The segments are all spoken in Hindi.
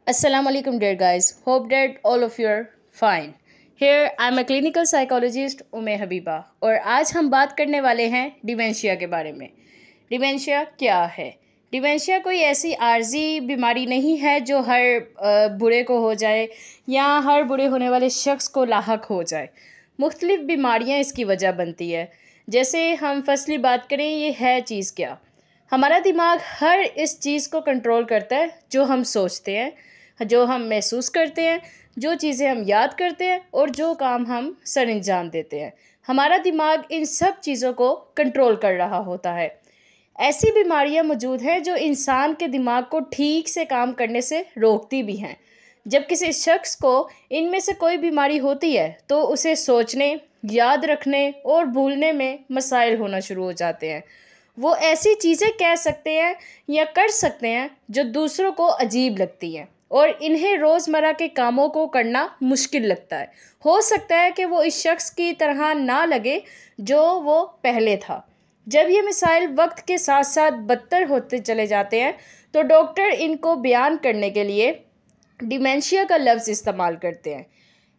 Assalamu alaikum, dear guys. Hope that all of you are fine. Here I'm a clinical psychologist उमे हबीबा और आज हम बात करने वाले हैं डिमेंशिया के बारे में। डिमेंशिया क्या है? डिमेंशिया कोई ऐसी आर्जी बीमारी नहीं है जो हर बूढ़े को हो जाए या हर बूढ़े होने वाले शख्स को लाहक हो जाए। मुख्तलिफ बीमारियां इसकी वजह बनती है। जैसे हम फर्स्टली बात करें, ये है चीज़ क्या? हमारा दिमाग हर इस चीज़ को कंट्रोल करता है जो हम सोचते हैं, जो हम महसूस करते हैं, जो चीज़ें हम याद करते हैं और जो काम हम सरअंजाम देते हैं। हमारा दिमाग इन सब चीज़ों को कंट्रोल कर रहा होता है। ऐसी बीमारियां मौजूद हैं जो इंसान के दिमाग को ठीक से काम करने से रोकती भी हैं। जब किसी शख्स को इनमें से कोई बीमारी होती है तो उसे सोचने, याद रखने और भूलने में मसाइल होना शुरू हो जाते हैं। वो ऐसी चीज़ें कह सकते हैं या कर सकते हैं जो दूसरों को अजीब लगती हैं और इन्हें रोज़मर्रा के कामों को करना मुश्किल लगता है। हो सकता है कि वो इस शख्स की तरह ना लगे जो वो पहले था। जब ये मसाइल वक्त के साथ साथ बदतर होते चले जाते हैं तो डॉक्टर इनको बयान करने के लिए डिमेंशिया का लफ्ज़ इस्तेमाल करते हैं।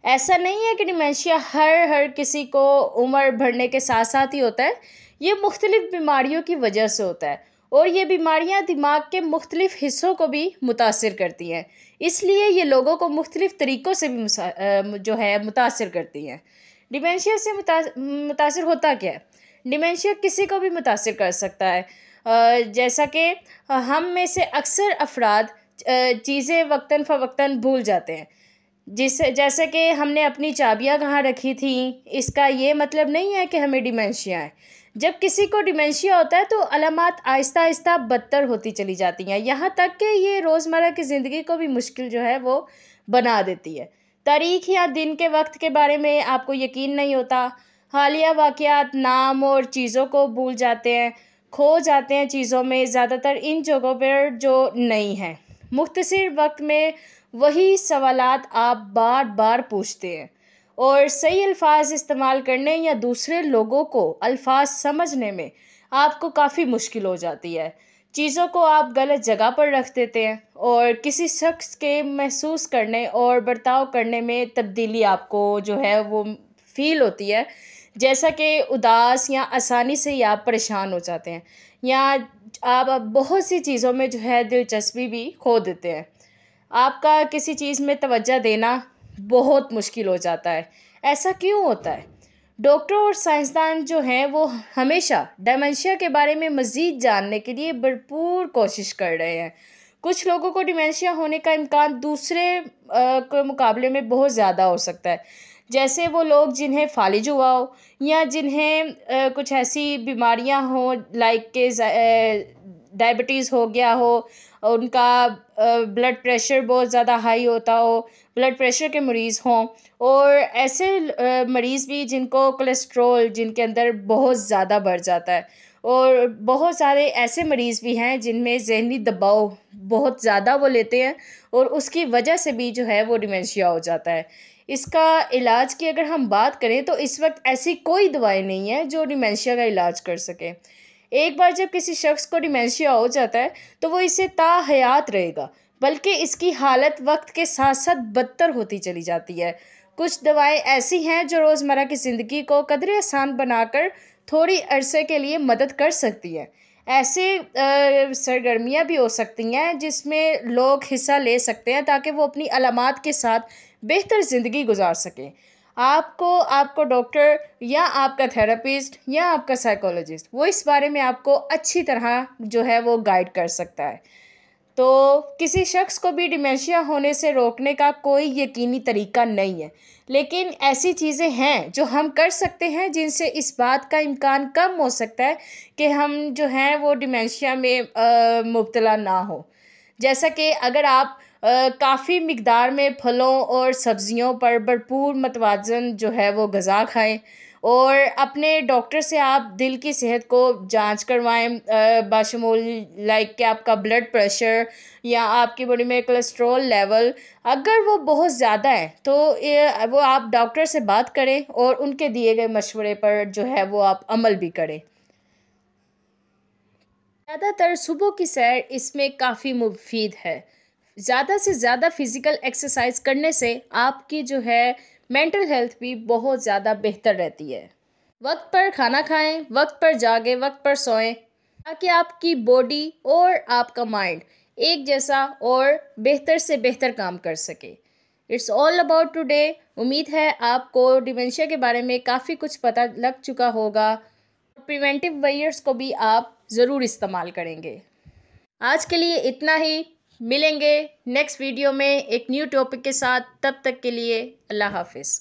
ऐसा नहीं है कि डिमेंशिया हर किसी को उम्र बढ़ने के साथ साथ ही होता है। ये मुख्तलिफ बीमारियों की वजह से होता है और ये बीमारियां दिमाग के मुख्तलिफ हिस्सों को भी मुतासिर करती हैं। इसलिए ये लोगों को मुख्तलिफ तरीक़ों से भी जो है मुतासिर करती हैं। डिमेंशिया से मुतासिर होता क्या है? डिमेंशिया किसी को भी मुतासिर कर सकता है। जैसा कि हम में से अक्सर अफराद चीज़ें वक्तन फ़वक्तन भूल जाते हैं। जैसे कि हमने अपनी चाबियां कहाँ रखी थी, इसका ये मतलब नहीं है कि हमें डिमेंशिया है। जब किसी को डिमेंशिया होता है तो अलामात आहिस्ता आहिस्ता बदतर होती चली जाती हैं, यहाँ तक कि ये रोज़मर्रा की ज़िंदगी को भी मुश्किल जो है वो बना देती है। तारीख या दिन के वक्त के बारे में आपको यकीन नहीं होता। हालिया वाक़यात, नाम और चीज़ों को भूल जाते हैं, खो जाते हैं चीज़ों में, ज़्यादातर इन जगहों पर जो नहीं हैं। मुख्तसर वक्त में वही सवालात आप बार बार पूछते हैं और सही अल्फाज इस्तेमाल करने या दूसरे लोगों को अल्फाज समझने में आपको काफ़ी मुश्किल हो जाती है। चीज़ों को आप गलत जगह पर रख देते हैं और किसी शख्स के महसूस करने और बर्ताव करने में तब्दीली आपको जो है वो फ़ील होती है। जैसा कि उदास या आसानी से ही आप परेशान हो जाते हैं या आप बहुत सी चीज़ों में जो है दिलचस्पी भी खो देते हैं। आपका किसी चीज़ में तवज्जो देना बहुत मुश्किल हो जाता है। ऐसा क्यों होता है? डॉक्टर और साइंसदान जो हैं वो हमेशा डिमेंशिया के बारे में मज़ीद जानने के लिए भरपूर कोशिश कर रहे हैं। कुछ लोगों को डिमेंशिया होने का इम्कान दूसरे के मुकाबले में बहुत ज़्यादा हो सकता है। जैसे वो लोग जिन्हें फालिज हुआ हो या जिन्हें कुछ ऐसी बीमारियां हों, लाइक के डायबिटीज़ हो गया हो, उनका ब्लड प्रेशर बहुत ज़्यादा हाई होता हो, ब्लड प्रेशर के मरीज़ हों, और ऐसे मरीज़ भी जिनको कोलेस्ट्रॉल जिनके अंदर बहुत ज़्यादा बढ़ जाता है, और बहुत सारे ऐसे मरीज़ भी हैं जिनमें ज़हनी दबाव बहुत ज़्यादा वो लेते हैं और उसकी वजह से भी जो है वो डिमेंशिया हो जाता है। इसका इलाज की अगर हम बात करें तो इस वक्त ऐसी कोई दवाई नहीं है जो डिमेंशिया का इलाज कर सके। एक बार जब किसी शख्स को डिमेंशिया हो जाता है तो वो इससे ताहयात रहेगा, बल्कि इसकी हालत वक्त के साथ साथ बदतर होती चली जाती है। कुछ दवाएं ऐसी हैं जो रोज़मर्रा की ज़िंदगी को कदरे आसान बनाकर थोड़ी अरसे के लिए मदद कर सकती हैं। ऐसे सरगर्मियाँ भी हो सकती हैं जिसमें लोग हिस्सा ले सकते हैं ताकि वो अपनी अलामात के साथ बेहतर ज़िंदगी गुजार सकें। आपको डॉक्टर या आपका थेरेपिस्ट या आपका साइकोलॉजिस्ट वो इस बारे में आपको अच्छी तरह जो है वो गाइड कर सकता है। तो किसी शख्स को भी डिमेंशिया होने से रोकने का कोई यकीनी तरीका नहीं है, लेकिन ऐसी चीज़ें हैं जो हम कर सकते हैं जिनसे इस बात का इम्कान कम हो सकता है कि हम जो हैं वो डिमेंशिया में मुब्तला ना हो। जैसा कि अगर आप काफ़ी मिकदार में फलों और सब्ज़ियों पर भरपूर मतवाज़न जो है वो ग़िज़ा खाएं और अपने डॉक्टर से आप दिल की सेहत को जांच करवाएं, बाशमूल लाइक कि आपका ब्लड प्रेशर या आपकी बॉडी में कोलेस्ट्रॉल लेवल अगर वो बहुत ज़्यादा है तो वो आप डॉक्टर से बात करें और उनके दिए गए मशवरे पर जो है वो आप अमल भी करें। ज़्यादातर सुबह की सैर इसमें काफ़ी मुफीद है। ज़्यादा से ज़्यादा फिज़िकल एक्सरसाइज करने से आपकी जो है मेंटल हेल्थ भी बहुत ज़्यादा बेहतर रहती है। वक्त पर खाना खाएं, वक्त पर जागें, वक्त पर सोएं, ताकि आपकी बॉडी और आपका माइंड एक जैसा और बेहतर से बेहतर काम कर सके। It's all about today. उम्मीद है आपको डिमेंशिया के बारे में काफ़ी कुछ पता लग चुका होगा। प्रिवेंटिव मेजर्स को भी आप ज़रूर इस्तेमाल करेंगे। आज के लिए इतना ही। मिलेंगे नेक्स्ट वीडियो में एक न्यू टॉपिक के साथ। तब तक के लिए अल्लाह हाफिज़।